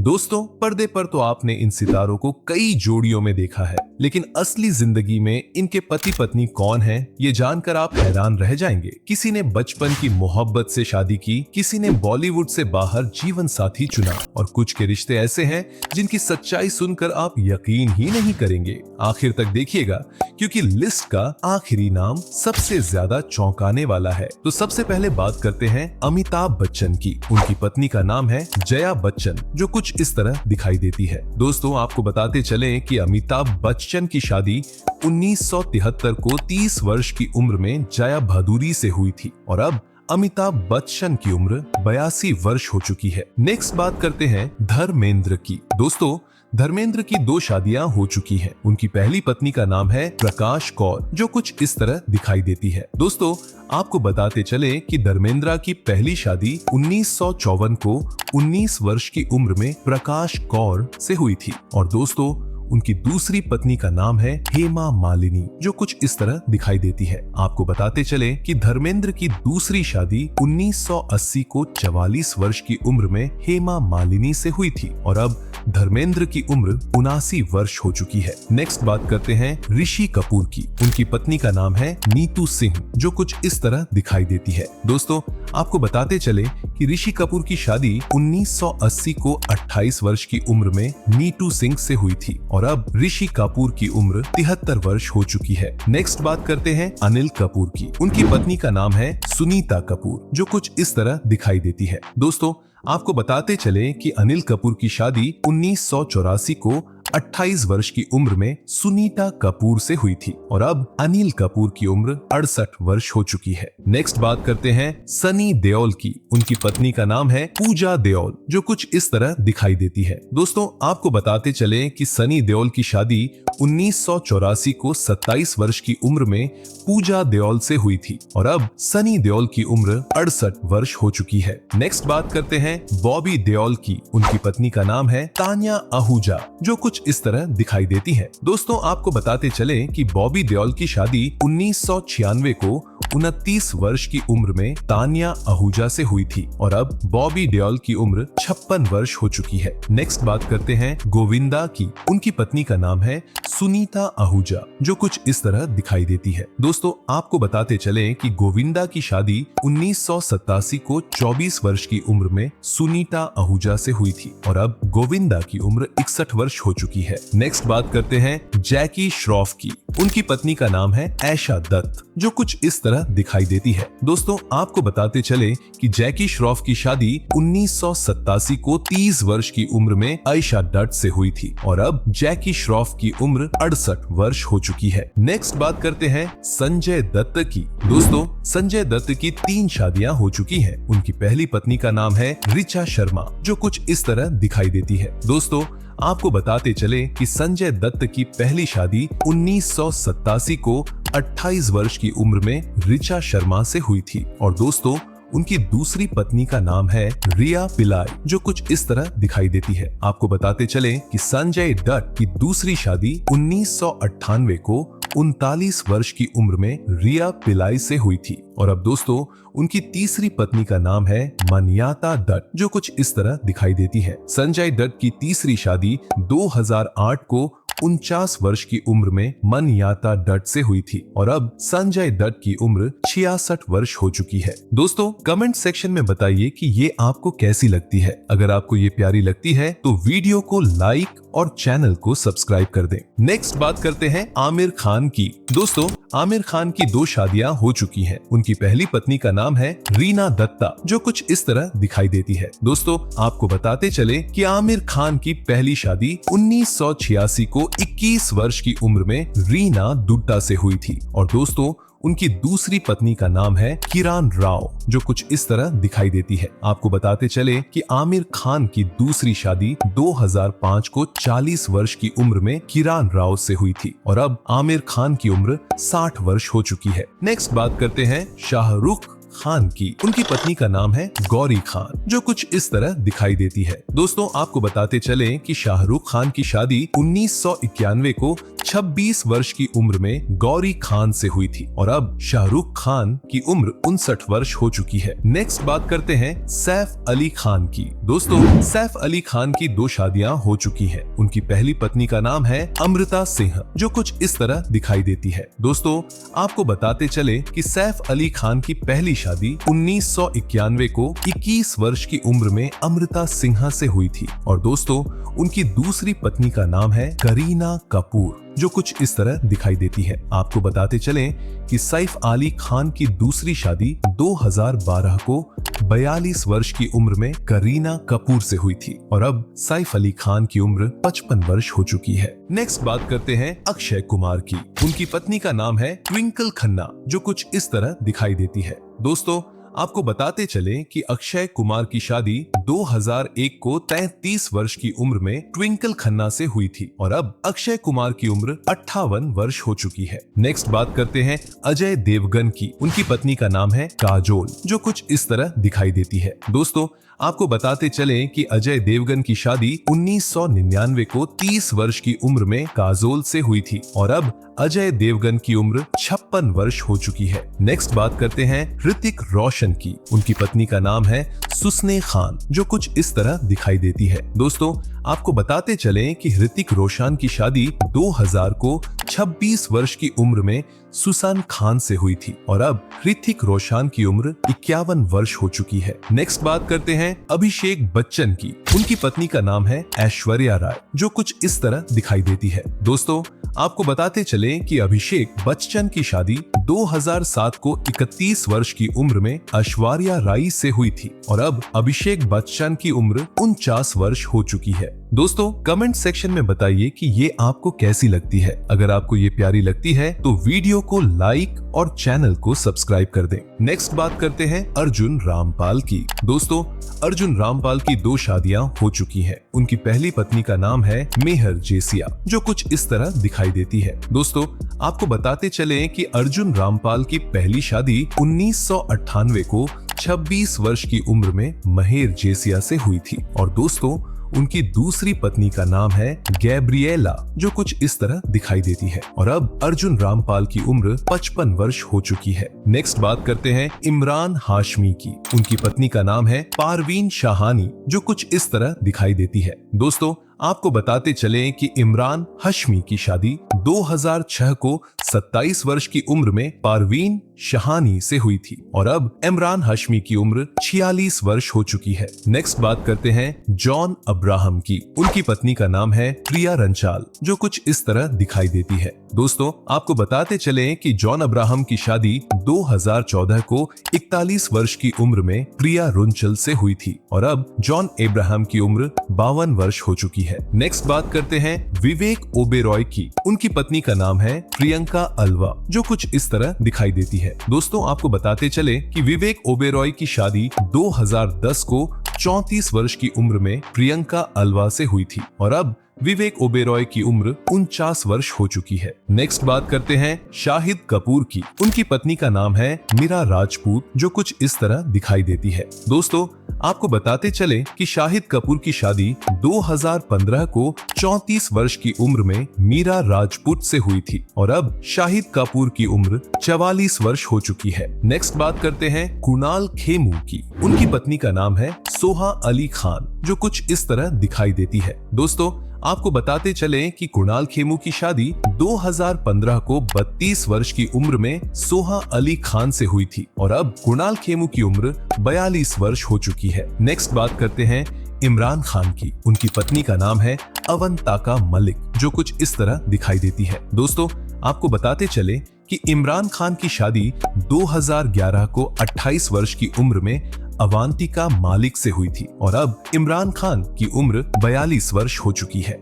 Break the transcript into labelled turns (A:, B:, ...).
A: दोस्तों, पर्दे पर तो आपने इन सितारों को कई जोड़ियों में देखा है, लेकिन असली जिंदगी में इनके पति पत्नी कौन हैं, ये जानकर आप हैरान रह जाएंगे। किसी ने बचपन की मोहब्बत से शादी की, किसी ने बॉलीवुड से बाहर जीवन साथी चुना और कुछ के रिश्ते ऐसे हैं जिनकी सच्चाई सुनकर आप यकीन ही नहीं करेंगे। आखिर तक देखिएगा, क्योंकि लिस्ट का आखिरी नाम सबसे ज्यादा चौंकाने वाला है। तो सबसे पहले बात करते हैं अमिताभ बच्चन की। उनकी पत्नी का नाम है जया बच्चन, जो कुछ इस तरह दिखाई देती है। दोस्तों, आपको बताते चलें कि अमिताभ बच्चन की शादी 1973 को 30 वर्ष की उम्र में जया भादुरी से हुई थी और अब अमिताभ बच्चन की उम्र 82 वर्ष हो चुकी है। नेक्स्ट बात करते हैं धर्मेंद्र की। दोस्तों, धर्मेंद्र की 2 शादियां हो चुकी हैं। उनकी पहली पत्नी का नाम है प्रकाश कौर, जो कुछ इस तरह दिखाई देती है। दोस्तों, आपको बताते चले कि धर्मेंद्र की पहली शादी 1954 को 19 वर्ष की उम्र में प्रकाश कौर से हुई थी और दोस्तों, उनकी दूसरी पत्नी का नाम है हेमा मालिनी, जो कुछ इस तरह दिखाई देती है। आपको बताते चले कि धर्मेंद्र की दूसरी शादी 1980 को 44 वर्ष की उम्र में हेमा मालिनी से हुई थी और अब धर्मेंद्र की उम्र 79 वर्ष हो चुकी है। नेक्स्ट बात करते हैं ऋषि कपूर की। उनकी पत्नी का नाम है नीतू सिंह, जो कुछ इस तरह दिखाई देती है। दोस्तों, आपको बताते चले कि ऋषि कपूर की शादी 1980 को 28 वर्ष की उम्र में नीतू सिंह से हुई थी और अब ऋषि कपूर की उम्र 73 वर्ष हो चुकी है। नेक्स्ट बात करते हैं अनिल कपूर की। उनकी पत्नी का नाम है सुनीता कपूर, जो कुछ इस तरह दिखाई देती है। दोस्तों, आपको बताते चले कि अनिल कपूर की शादी 1984 को 28 वर्ष की उम्र में सुनीता कपूर से हुई थी और अब अनिल कपूर की उम्र 68 वर्ष हो चुकी है। नेक्स्ट बात करते हैं सनी देओल की। उनकी पत्नी का नाम है पूजा देओल, जो कुछ इस तरह दिखाई देती है। दोस्तों, आपको बताते चले कि सनी देओल की शादी 1984 को 27 वर्ष की उम्र में पूजा देओल से हुई थी और अब सनी देओल की उम्र 68 वर्ष हो चुकी है। नेक्स्ट बात करते हैं बॉबी देओल की। उनकी पत्नी का नाम है तान्या आहूजा, जो कुछ इस तरह दिखाई देती है। दोस्तों, आपको बताते चले कि बॉबी देओल की शादी 1996 को 29 वर्ष की उम्र में तान्या आहूजा से हुई थी और अब बॉबी देओल की उम्र 56 वर्ष हो चुकी है। नेक्स्ट बात करते हैं गोविंदा की। उनकी पत्नी का नाम है सुनीता आहूजा, जो कुछ इस तरह दिखाई देती है। दोस्तों, आपको बताते चले कि गोविंदा की शादी 1987 को 24 वर्ष की उम्र में सुनीता आहूजा से हुई थी और अब गोविंदा की उम्र 61 वर्ष हो चुकी है। नेक्स्ट बात करते हैं जैकी श्रॉफ की। उनकी पत्नी का नाम है ऐशा दत्त, जो कुछ इस तरह दिखाई देती है। दोस्तों, आपको बताते चले कि जैकी श्रॉफ की शादी 1987 को 30 वर्ष की उम्र में ऐशा दत्त से हुई थी और अब जैकी श्रॉफ की उम्र 68 वर्ष हो चुकी है। नेक्स्ट बात करते हैं संजय दत्त की। दोस्तों, संजय दत्त की 3 शादियां हो चुकी हैं। उनकी पहली पत्नी का नाम है ऋचा शर्मा, जो कुछ इस तरह दिखाई देती है। दोस्तों, आपको बताते चले कि संजय दत्त की पहली शादी 1987 को 28 वर्ष की उम्र में ऋचा शर्मा से हुई थी और दोस्तों, उनकी दूसरी पत्नी का नाम है रिया पिलाई, जो कुछ इस तरह दिखाई देती है। आपको बताते चले कि संजय दत्त की दूसरी शादी 1998 को 39 वर्ष की उम्र में रिया पिलाई से हुई थी और अब दोस्तों, उनकी तीसरी पत्नी का नाम है मनियाता दत्त, जो कुछ इस तरह दिखाई देती है। संजय दत्त की तीसरी शादी 2008 को 49 वर्ष की उम्र में मनियाता दत्त से हुई थी और अब संजय दत्त की उम्र 66 वर्ष हो चुकी है। दोस्तों, कमेंट सेक्शन में बताइए कि ये आपको कैसी लगती है। अगर आपको ये प्यारी लगती है तो वीडियो को लाइक और चैनल को सब्सक्राइब कर दें। नेक्स्ट बात करते हैं आमिर खान की। दोस्तों, आमिर खान की 2 शादियां हो चुकी हैं। उनकी पहली पत्नी का नाम है रीना दत्ता, जो कुछ इस तरह दिखाई देती है। दोस्तों, आपको बताते चले कि आमिर खान की पहली शादी 1986 को 21 वर्ष की उम्र में रीना दुट्टा से हुई थी और दोस्तों, उनकी दूसरी पत्नी का नाम है किरण राव, जो कुछ इस तरह दिखाई देती है। आपको बताते चले कि आमिर खान की दूसरी शादी 2005 को 40 वर्ष की उम्र में किरण राव से हुई थी और अब आमिर खान की उम्र 60 वर्ष हो चुकी है। नेक्स्ट बात करते हैं शाहरुख खान की। उनकी पत्नी का नाम है गौरी खान, जो कुछ इस तरह दिखाई देती है। दोस्तों आपको बताते चलें कि शाहरुख खान की शादी 1991 को 26 वर्ष की उम्र में गौरी खान से हुई थी और अब शाहरुख खान की उम्र 59 वर्ष हो चुकी है। नेक्स्ट बात करते हैं सैफ अली खान की। दोस्तों सैफ अली खान की 2 शादियां हो चुकी हैं। उनकी पहली पत्नी का नाम है अमृता सिंह, जो कुछ इस तरह दिखाई देती है। दोस्तों आपको बताते चले कि सैफ अली खान की पहली शादी 1991 को 21 वर्ष की उम्र में अमृता सिन्हा से हुई थी और दोस्तों उनकी दूसरी पत्नी का नाम है करीना कपूर, जो कुछ इस तरह दिखाई देती है। आपको बताते चलें कि सैफ अली खान की दूसरी शादी 2012 को 42 वर्ष की उम्र में करीना कपूर से हुई थी और अब सैफ अली खान की उम्र 55 वर्ष हो चुकी है। नेक्स्ट बात करते हैं अक्षय कुमार की। उनकी पत्नी का नाम है ट्विंकल खन्ना, जो कुछ इस तरह दिखाई देती है। दोस्तों आपको बताते चले कि अक्षय कुमार की शादी 2001 को 33 वर्ष की उम्र में ट्विंकल खन्ना से हुई थी और अब अक्षय कुमार की उम्र 58 वर्ष हो चुकी है। नेक्स्ट बात करते हैं अजय देवगन की। उनकी पत्नी का नाम है काजोल, जो कुछ इस तरह दिखाई देती है। दोस्तों आपको बताते चलें कि अजय देवगन की शादी 1999 को 30 वर्ष की उम्र में काजोल से हुई थी और अब अजय देवगन की उम्र 56 वर्ष हो चुकी है। नेक्स्ट बात करते हैं ऋतिक रोशन की। उनकी पत्नी का नाम है सुसने खान, जो कुछ इस तरह दिखाई देती है। दोस्तों आपको बताते चलें कि ऋतिक रोशन की शादी 2000 को 26 वर्ष की उम्र में सुसान खान से हुई थी और अब ऋतिक रोशन की उम्र 51 वर्ष हो चुकी है। नेक्स्ट बात करते हैं अभिषेक बच्चन की। उनकी पत्नी का नाम है ऐश्वर्या राय, जो कुछ इस तरह दिखाई देती है। दोस्तों आपको बताते चलें कि अभिषेक बच्चन की शादी 2007 को 31 वर्ष की उम्र में ऐश्वर्या राय से हुई थी और अब अभिषेक बच्चन की उम्र 49 वर्ष हो चुकी है। दोस्तों कमेंट सेक्शन में बताइए कि ये आपको कैसी लगती है। अगर आपको ये प्यारी लगती है तो वीडियो को लाइक और चैनल को सब्सक्राइब कर दें। नेक्स्ट बात करते हैं अर्जुन रामपाल की। दोस्तों अर्जुन रामपाल की 2 शादियां हो चुकी हैं। उनकी पहली पत्नी का नाम है मेहर जेसिया, जो कुछ इस तरह दिखाई देती है। दोस्तों आपको बताते चले कि अर्जुन रामपाल की पहली शादी 1998 को 26 वर्ष की उम्र में मेहर जेसिया से हुई थी और दोस्तों उनकी दूसरी पत्नी का नाम है गैब्रिएला, जो कुछ इस तरह दिखाई देती है और अब अर्जुन रामपाल की उम्र 55 वर्ष हो चुकी है। नेक्स्ट बात करते हैं इमरान हाशमी की। उनकी पत्नी का नाम है पारवीन शाहानी, जो कुछ इस तरह दिखाई देती है। दोस्तों आपको बताते चले कि इमरान हाशमी की शादी 2006 को 27 वर्ष की उम्र में पारवीन शाहानी से हुई थी और अब इमरान हाशमी की उम्र 46 वर्ष हो चुकी है। नेक्स्ट बात करते हैं जॉन अब्राहम की। उनकी पत्नी का नाम है प्रिया रंचाल, जो कुछ इस तरह दिखाई देती है। दोस्तों आपको बताते चले कि जॉन अब्राहम की शादी 2014 को 41 वर्ष की उम्र में प्रिया रुंचल से हुई थी और अब जॉन अब्राहम की उम्र 52 वर्ष हो चुकी है। नेक्स्ट बात करते हैं विवेक ओबेरॉय की। उनकी पत्नी का नाम है प्रियंका अल्वा, जो कुछ इस तरह दिखाई देती है। दोस्तों आपको बताते चले कि विवेक ओबेरॉय की शादी 2010 को 34 वर्ष की उम्र में प्रियंका अल्वा से हुई थी और अब विवेक ओबेरॉय की उम्र 49 वर्ष हो चुकी है। नेक्स्ट बात करते हैं शाहिद कपूर की। उनकी पत्नी का नाम है मीरा राजपूत, जो कुछ इस तरह दिखाई देती है। दोस्तों आपको बताते चले कि शाहिद कपूर की शादी 2015 को 34 वर्ष की उम्र में मीरा राजपूत से हुई थी और अब शाहिद कपूर की उम्र 44 वर्ष हो चुकी है। नेक्स्ट बात करते हैं कुणाल खेमू की। उनकी पत्नी का नाम है सोहा अली खान, जो कुछ इस तरह दिखाई देती है। दोस्तों आपको बताते चले कि कुणाल खेमू की शादी 2015 को 32 वर्ष की उम्र में सोहा अली खान से हुई थी और अब कुणाल खेमू की उम्र 42 वर्ष हो चुकी है। नेक्स्ट बात करते हैं इमरान खान की। उनकी पत्नी का नाम है अवंतिका मलिक, जो कुछ इस तरह दिखाई देती है। दोस्तों आपको बताते चले कि इमरान खान की शादी 2011 को 28 वर्ष की उम्र में अवंतिका मलिक से हुई थी और अब इमरान खान की उम्र 42 वर्ष हो चुकी है।